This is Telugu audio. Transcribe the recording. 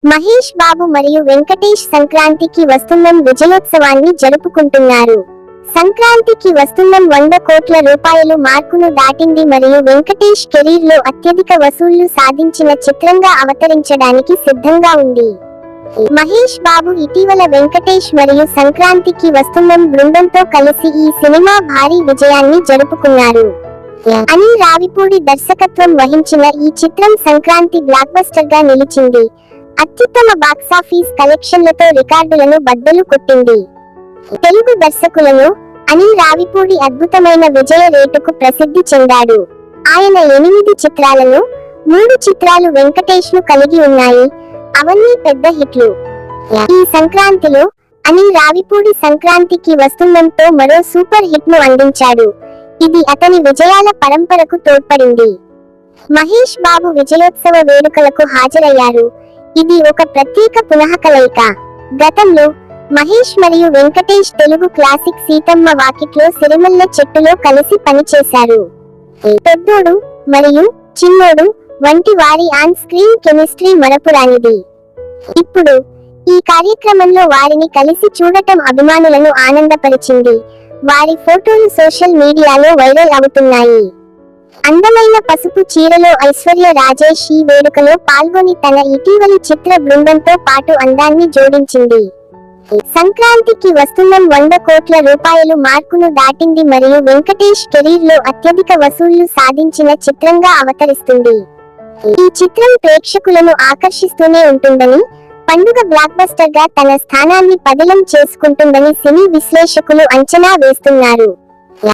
మహేష్ బాబు మరియు వెంకటేష్ సంక్రాంతికి వస్తున్నం విజయోత్సవాన్ని జరుపుకుంటున్నారు. సంక్రాంతికి వస్తున్నం 100 కోట్ల రూపాయలు మార్కును దాటింది మరియు వెంకటేష్ కెరీర్ లో అత్యధిక వసూళ్లు సాధించిన చిత్రంగా అవతరించడానికి సిద్ధంగా ఉంది. మహేష్ బాబు ఇటీవల వెంకటేష్ మరియు సంక్రాంతికి వస్తున్నం బృందంతో కలిసి ఈ సినిమా భారీ విజయాన్ని జరుపుకున్నారు. అనిల్ రావిపూడి దర్శకత్వం వహించిన ఈ చిత్రం సంక్రాంతి బ్లాక్బస్టర్ గా నిలిచింది. అత్యుత్తమ బాక్సాఫీస్ కలెక్షన్లతో రికార్డులను బద్దలు కొట్టింది. తెలుగు దర్శకులను అనిల్ రావిపూడి అద్భుతమైన విజయ రేటుకు ప్రసిద్ధి చెందాడు. ఆయన 8 చిత్రాలను 3 చిత్రాలు వెంకటేష్ ను కలిగి ఉన్నాయి. అవన్నీ పెద్ద హిట్లు. ఈ సంక్రాంతిలో అనిల్ రావిపూడి సంక్రాంతికి వస్తున్నంతో మరో సూపర్ హిట్ ను అందించాడు. ఇది అతని విజయాల పరంపరకు తోడ్పడింది. మహేష్ బాబు విజయోత్సవ వేడుకలకు హాజరయ్యారు. ఇది ఒక ప్రత్యేక పునఃకలయిక. గతంలో మహేష్ మరియు వెంకటేష్ తెలుగు క్లాసిక్ సీతమ్మ వాకిట్లో సిరిమల్ల చెట్టులో కలిసి పనిచేశారు. పెద్దోడు మరియు చిన్నోడు వంటి వారి ఆన్ స్క్రీన్ కెమిస్ట్రీ మరపురానిది. ఇప్పుడు ఈ కార్యక్రమంలో వారిని కలిసి చూడటం అభిమానులను ఆనందపరిచింది. వారి ఫోటోలు సోషల్ మీడియాలో వైరల్ అవుతున్నాయి. అందమైన పసుపు చీరలో ఐశ్వర్య రాజేష్ ఈ వేడుకలో పాల్గొని తన ఇటీవలి చిత్ర బృందంతో పాటు అందాన్ని జోడించింది. సంక్రాంతికి వస్తున్నం 100 కోట్ల రూపాయలు మార్కును దాటింది మరియు వెంకటేష్ కెరీర్ లో అత్యధిక వసూళ్లు సాధించిన చిత్రంగా అవతరిస్తుంది. ఈ చిత్రం ప్రేక్షకులను ఆకర్షిస్తూనే ఉంటుందని, పండుగ బ్లాక్బస్టర్ గా తన స్థానాన్ని పదిలం చేసుకుంటుందని సినీ విశ్లేషకులు అంచనా వేస్తున్నారు.